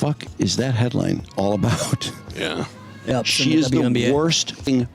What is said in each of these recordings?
fuck is that headline all about? Yeah. Yep, She is the worst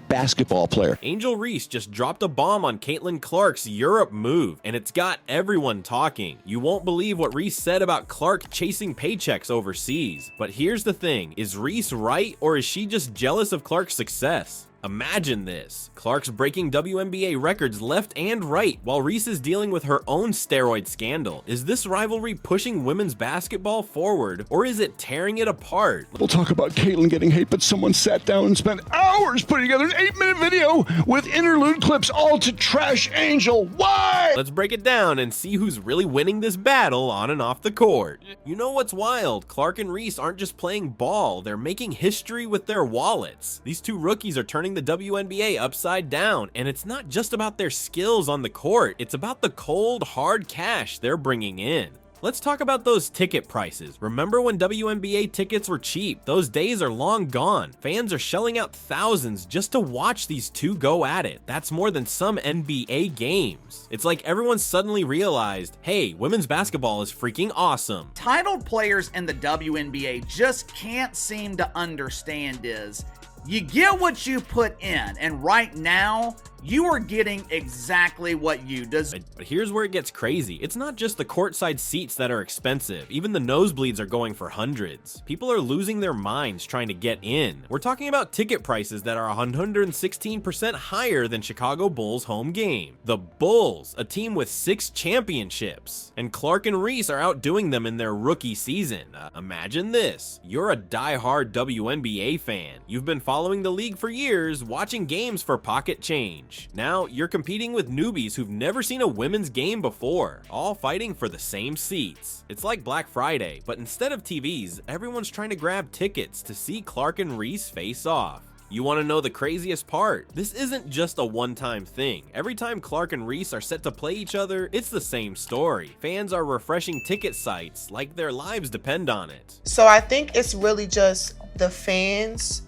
basketball player. Angel Reese just dropped a bomb on Caitlin Clark's Europe move, and it's got everyone talking. You won't believe what Reese said about Clark chasing paychecks overseas. But here's the thing, is Reese right, or is she just jealous of Clark's success? Imagine this. Clark's breaking WNBA records left and right while Reese is dealing with her own steroid scandal. Is this rivalry pushing women's basketball forward, or is it tearing it apart? We'll talk about Caitlin getting hate, but someone sat down and spent hours putting together an 8-minute video with interlude clips all to trash Angel. Why? Let's break it down and see who's really winning this battle on and off the court. You know what's wild? Clark and Reese aren't just playing ball, they're making history with their wallets. These two rookies are turning the WNBA upside down, and it's not just about their skills on the court, it's about the cold, hard cash they're bringing in. Let's talk about those ticket prices. Remember when WNBA tickets were cheap? Those days are long gone. Fans are shelling out thousands just to watch these two go at it. That's more than some NBA games. It's like everyone suddenly realized, hey, women's basketball is freaking awesome. Titled players in the WNBA just can't seem to understand is, you get what you put in, and right now, you are getting exactly what you deserve. But here's where it gets crazy. It's not just the courtside seats that are expensive. Even the nosebleeds are going for hundreds. People are losing their minds trying to get in. We're talking about ticket prices that are 116% higher than Chicago Bulls' home game. The Bulls, a team with 6 championships. And Clark and Reese are outdoing them in their rookie season. Imagine this. You're a die-hard WNBA fan. You've been following the league for years, watching games for pocket change. Now, you're competing with newbies who've never seen a women's game before, all fighting for the same seats. It's like Black Friday, but instead of TVs, everyone's trying to grab tickets to see Clark and Reese face off. You want to know the craziest part? This isn't just a one-time thing. Every time Clark and Reese are set to play each other, it's the same story. Fans are refreshing ticket sites like their lives depend on it. So I think it's really just the fans,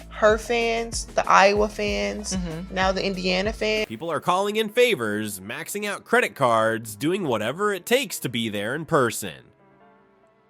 her fans, the Iowa fans, now the Indiana fans. People are calling in favors, maxing out credit cards, doing whatever it takes to be there in person.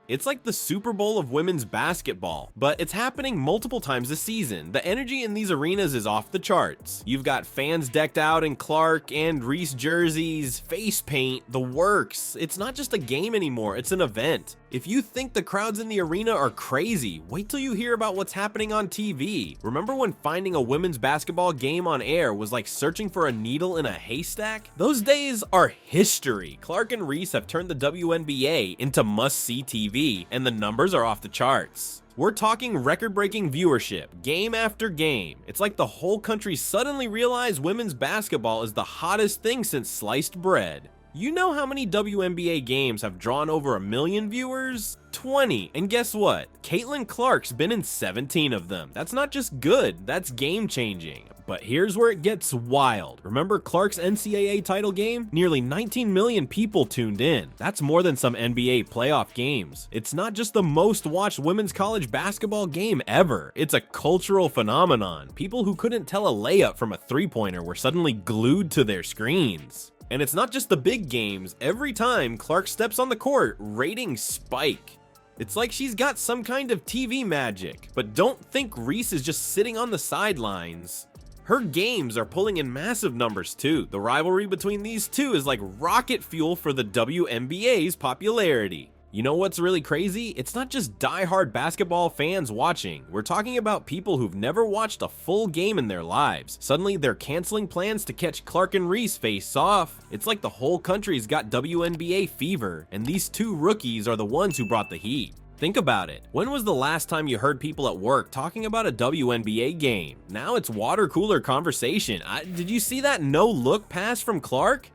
It's like the Super Bowl of women's basketball, but it's happening multiple times a season. The energy in these arenas is off the charts. You've got fans decked out in Clark and Reese jerseys, face paint, the works. It's not just a game anymore, it's an event. If you think the crowds in the arena are crazy, wait till you hear about what's happening on TV. Remember when finding a women's basketball game on air was like searching for a needle in a haystack? Those days are history. Clark and Reese have turned the WNBA into must-see TV, and the numbers are off the charts. We're talking record-breaking viewership, game after game. It's like the whole country suddenly realized women's basketball is the hottest thing since sliced bread. You know how many WNBA games have drawn over 1 million viewers? 20. And guess what? Caitlin Clark's been in 17 of them. That's not just good, that's game-changing. But here's where it gets wild. Remember Clark's NCAA title game? Nearly 19 million people tuned in. That's more than some NBA playoff games. It's not just the most watched women's college basketball game ever. It's a cultural phenomenon. People who couldn't tell a layup from a three-pointer were suddenly glued to their screens. And it's not just the big games. Every time Clark steps on the court, ratings spike. It's like she's got some kind of TV magic. But don't think Reese is just sitting on the sidelines. Her games are pulling in massive numbers too. The rivalry between these two is like rocket fuel for the WNBA's popularity. You know what's really crazy? It's not just die-hard basketball fans watching. We're talking about people who've never watched a full game in their lives. Suddenly, they're canceling plans to catch Clark and Reese face off. It's like the whole country's got WNBA fever, and these two rookies are the ones who brought the heat. Think about it. When was the last time you heard people at work talking about a WNBA game? Now it's water cooler conversation. Did you see that no-look pass from Clark?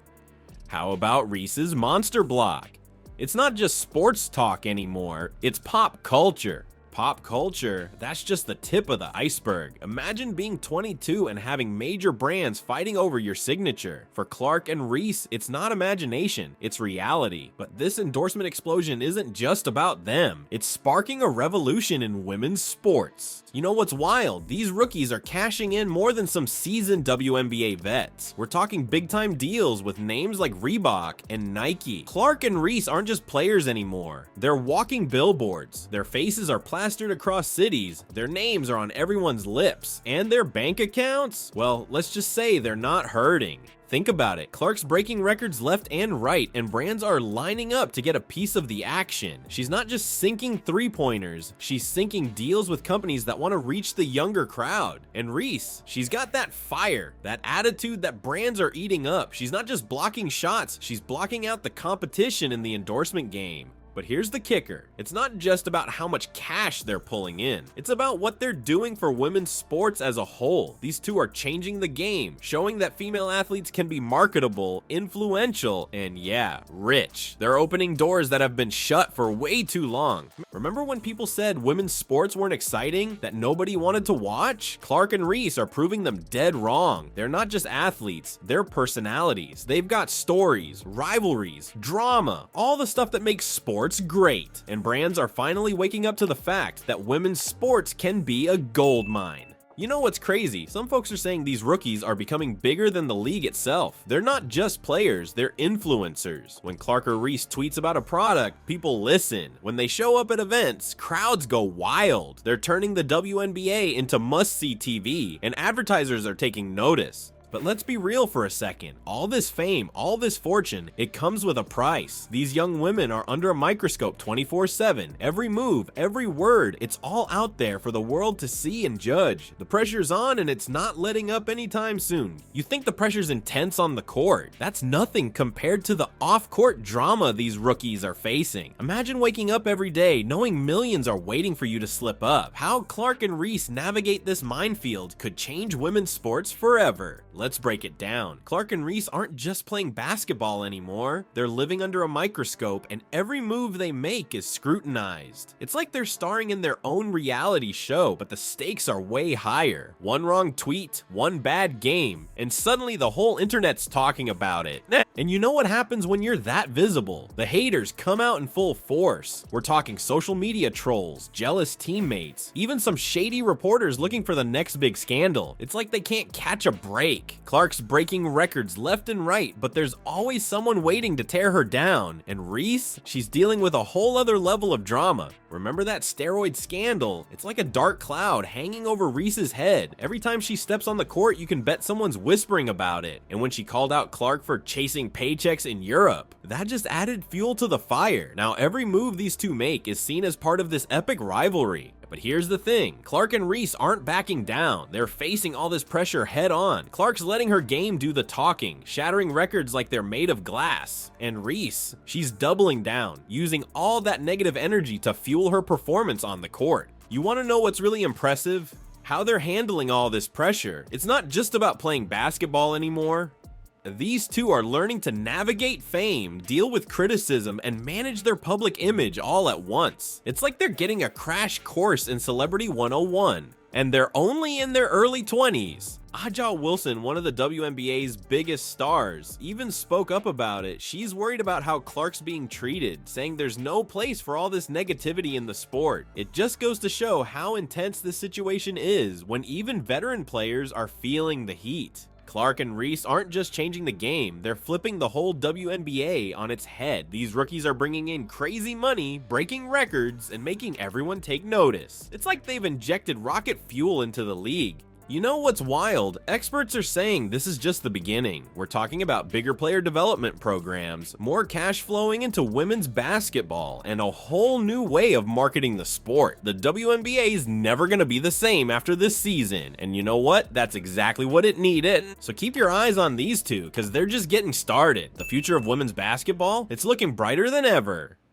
How about Reese's monster block? It's not just sports talk anymore, it's pop culture. Pop culture, that's just the tip of the iceberg. Imagine being 22 and having major brands fighting over your signature. For Clark and Reese, it's not imagination, it's reality. But this endorsement explosion isn't just about them. It's sparking a revolution in women's sports. You know what's wild? These rookies are cashing in more than some seasoned WNBA vets. We're talking big-time deals with names like Reebok and Nike. Clark and Reese aren't just players anymore. They're walking billboards. Their faces are plastered across cities, their names are on everyone's lips, and their bank accounts? Well, let's just say they're not hurting. Think about it, Clark's breaking records left and right, and brands are lining up to get a piece of the action. She's not just sinking three-pointers, she's sinking deals with companies that want to reach the younger crowd. And Reese, she's got that fire, that attitude that brands are eating up. She's not just blocking shots, she's blocking out the competition in the endorsement game. But here's the kicker. It's not just about how much cash they're pulling in. It's about what they're doing for women's sports as a whole. These two are changing the game, showing that female athletes can be marketable, influential, and yeah, rich. They're opening doors that have been shut for way too long. Remember when people said women's sports weren't exciting, that nobody wanted to watch? Clark and Reese are proving them dead wrong. They're not just athletes, they're personalities. They've got stories, rivalries, drama, all the stuff that makes sports great, and brands are finally waking up to the fact that women's sports can be a gold mine. You know what's crazy? Some folks are saying these rookies are becoming bigger than the league itself. They're not just players, they're influencers. When Clark or Reese tweets about a product, people listen. When they show up at events, crowds go wild. They're turning the WNBA into must-see TV, and advertisers are taking notice. But let's be real for a second. All this fame, all this fortune, it comes with a price. These young women are under a microscope 24/7. Every move, every word, it's all out there for the world to see and judge. The pressure's on and it's not letting up anytime soon. You think the pressure's intense on the court. That's nothing compared to the off-court drama these rookies are facing. Imagine waking up every day knowing millions are waiting for you to slip up. How Clark and Reese navigate this minefield could change women's sports forever. Let's break it down. Clark and Reese aren't just playing basketball anymore. They're living under a microscope, and every move they make is scrutinized. It's like they're starring in their own reality show, but the stakes are way higher. One wrong tweet, one bad game, and suddenly the whole internet's talking about it. And you know what happens when you're that visible? The haters come out in full force. We're talking social media trolls, jealous teammates, even some shady reporters looking for the next big scandal. It's like they can't catch a break. Clark's breaking records left and right, but there's always someone waiting to tear her down. And Reese, she's dealing with a whole other level of drama. Remember that steroid scandal? It's like a dark cloud hanging over Reese's head. Every time she steps on the court, you can bet someone's whispering about it. And when she called out Clark for chasing paychecks in Europe, that just added fuel to the fire. Now every move these two make is seen as part of this epic rivalry. But here's the thing, Clark and Reese aren't backing down. They're facing all this pressure head on. Clark's letting her game do the talking, shattering records like they're made of glass. And Reese, she's doubling down, using all that negative energy to fuel her performance on the court. You want to know what's really impressive? How they're handling all this pressure. It's not just about playing basketball anymore. These two are learning to navigate fame, deal with criticism, and manage their public image all at once. It's like they're getting a crash course in Celebrity 101, and they're only in their early 20s. Aja Wilson, one of the WNBA's biggest stars, even spoke up about it. She's worried about how Clark's being treated, saying there's no place for all this negativity in the sport. It just goes to show how intense this situation is when even veteran players are feeling the heat. Clark and Reese aren't just changing the game, they're flipping the whole WNBA on its head. These rookies are bringing in crazy money, breaking records, and making everyone take notice. It's like they've injected rocket fuel into the league. You know what's wild? Experts are saying this is just the beginning. We're talking about bigger player development programs, more cash flowing into women's basketball, and a whole new way of marketing the sport. The WNBA is never going to be the same after this season, and you know what? That's exactly what it needed. So keep your eyes on these two, because they're just getting started. The future of women's basketball, it's looking brighter than ever.